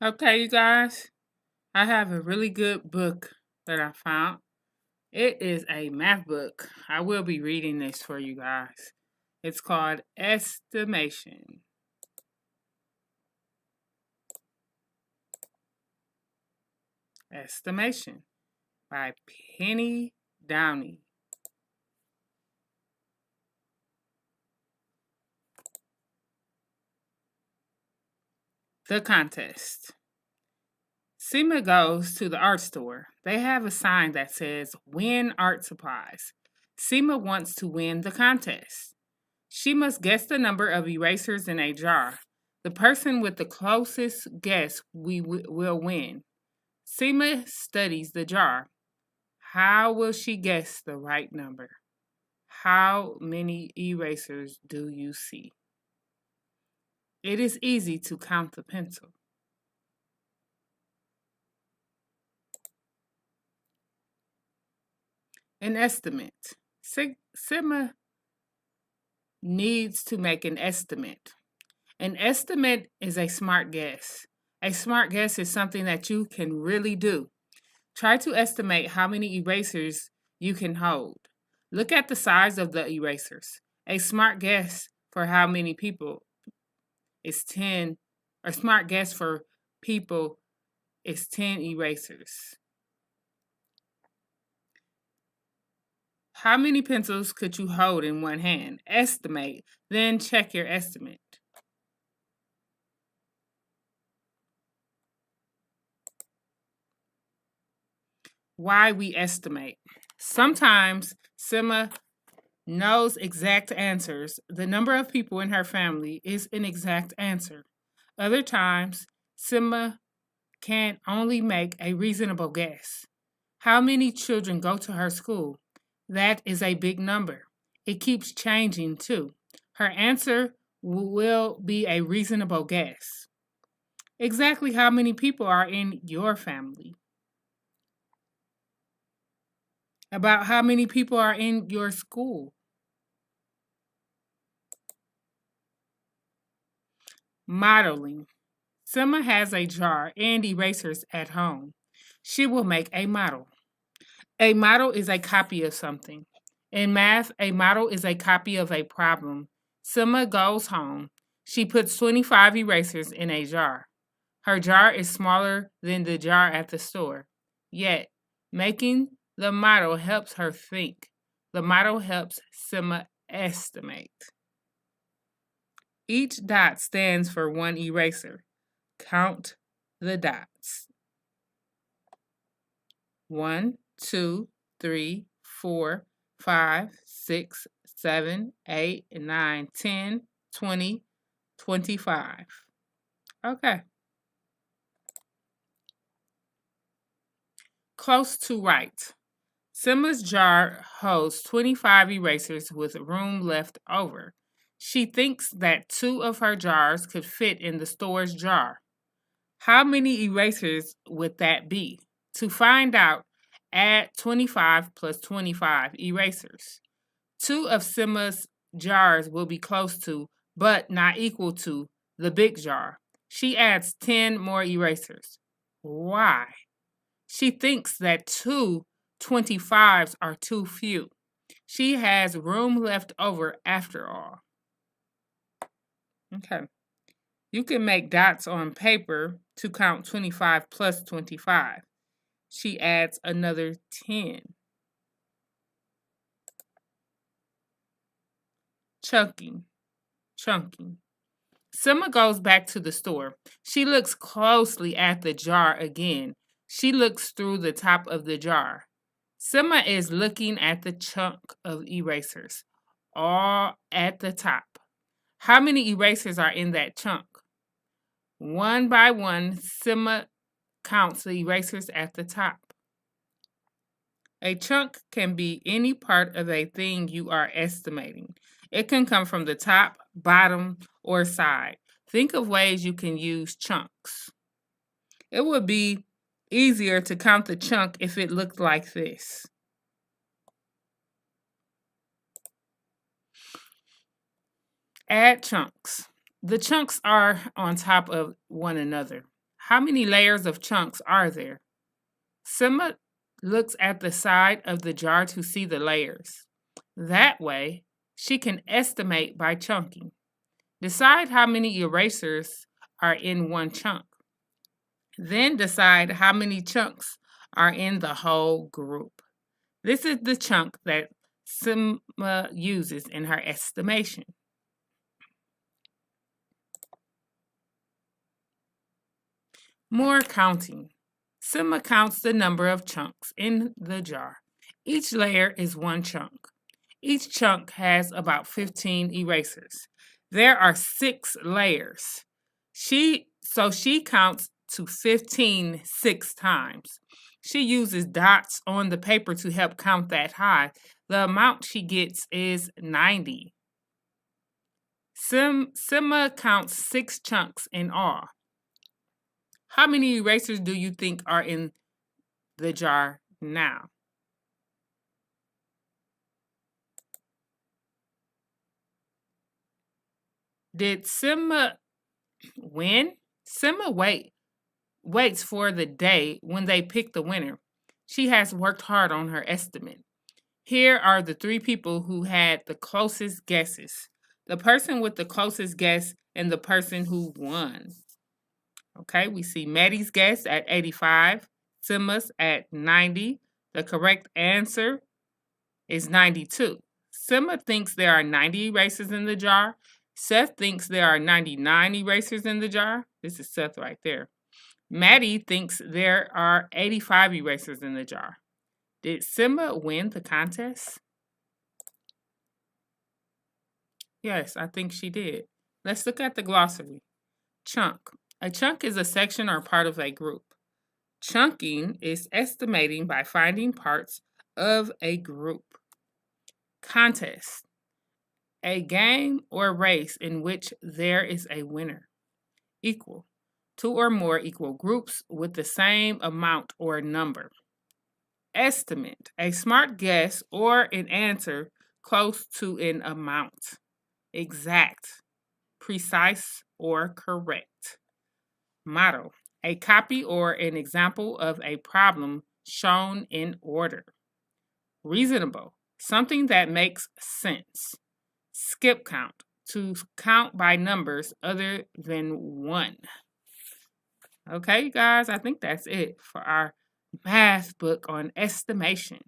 Okay, you guys, I have a really good book that I found. It is a math book. I will be reading this for you guys. It's called Estimation. Estimation by Penny Dowdy. The contest. Seema goes to the art store. They have a sign that says Win Art Supplies. Seema wants to win the contest. She must guess the number of erasers in a jar. The person with the closest guess will win. Seema studies the jar. How will she guess the right number? How many erasers do you see? It is easy to count the pencil. An estimate. Seema needs to make an estimate. An estimate is a smart guess. A smart guess is something that you can really do. Try to estimate how many erasers you can hold. Look at the size of the erasers. A smart guess for how many people is 10. A smart guess for people is 10 erasers. How many pencils could you hold in one hand? Estimate, then check your estimate. Why we estimate. Sometimes Seema knows exact answers. The number of people in her family is an exact answer. Other times, Seema can only make a reasonable guess. How many children go to her school? That is a big number. It keeps changing too. Her answer will be a reasonable guess. Exactly how many people are in your family? About how many people are in your school? Modeling. Seema has a jar and erasers at home. She will make a model. A model is a copy of something. In math, a model is a copy of a problem. Seema goes home. She puts 25 erasers in a jar. Her jar is smaller than the jar at the store. Yet, making the model helps her think. The model helps Seema estimate. Each dot stands for one eraser. Count the dots. 1, 2, 3, 4, 5, 6, 7, 8, 9, 10, 20, 25. Okay. Close to right. Seema's jar holds 25 erasers with room left over. She thinks that 2 of her jars could fit in the store's jar. How many erasers would that be? To find out, add 25 plus 25 erasers. 2 of Seema's jars will be close to, but not equal to, the big jar. She adds 10 more erasers. Why? She thinks that 2 25s are too few. She has room left over after all. Okay. You can make dots on paper to count 25 plus 25. She adds another 10. Chunking. Seema goes back to the store. She looks closely at the jar again. She looks through the top of the jar. Seema is looking at the chunk of erasers, all at the top. How many erasers are in that chunk? One by one, Seema counts the erasers at the top. A chunk can be any part of a thing you are estimating. It can come from the top, bottom, or side. Think of ways you can use chunks. It would be easier to count the chunk if it looked like this. Add chunks. The chunks are on top of one another. How many layers of chunks are there? Simma looks at the side of the jar to see the layers. That way, she can estimate by chunking. Decide how many erasers are in one chunk. Then decide how many chunks are in the whole group. This is the chunk that Simma uses in her estimation. More counting. Simma counts the number of chunks in the jar. Each layer is one chunk. Each chunk has about 15 erasers. There are 6 layers. She counts to 15 6 times. She uses dots on the paper to help count that high. The amount she gets is 90. Simma counts 6 chunks in all. How many erasers do you think are in the jar now? Did Simma win? Simma waits for the day when they pick the winner. She has worked hard on her estimate. Here are the 3 people who had the closest guesses. The person with the closest guess and the person who won. Okay, we see Maddie's guess at 85, Simma's at 90. The correct answer is 92. Simma thinks there are 90 erasers in the jar. Seth thinks there are 99 erasers in the jar. This is Seth right there. Maddie thinks there are 85 erasers in the jar. Did Simma win the contest? Yes, I think she did. Let's look at the glossary. Chunk. A chunk is a section or part of a group. Chunking is estimating by finding parts of a group. Contest. A game or race in which there is a winner. Equal. 2 or more equal groups with the same amount or number. Estimate. A smart guess or an answer close to an amount. Exact. Precise or correct. Model. A copy or an example of a problem shown in order. Reasonable. Something that makes sense. Skip count. To count by numbers other than 1. Okay, you guys, I think that's it for our math book on estimation.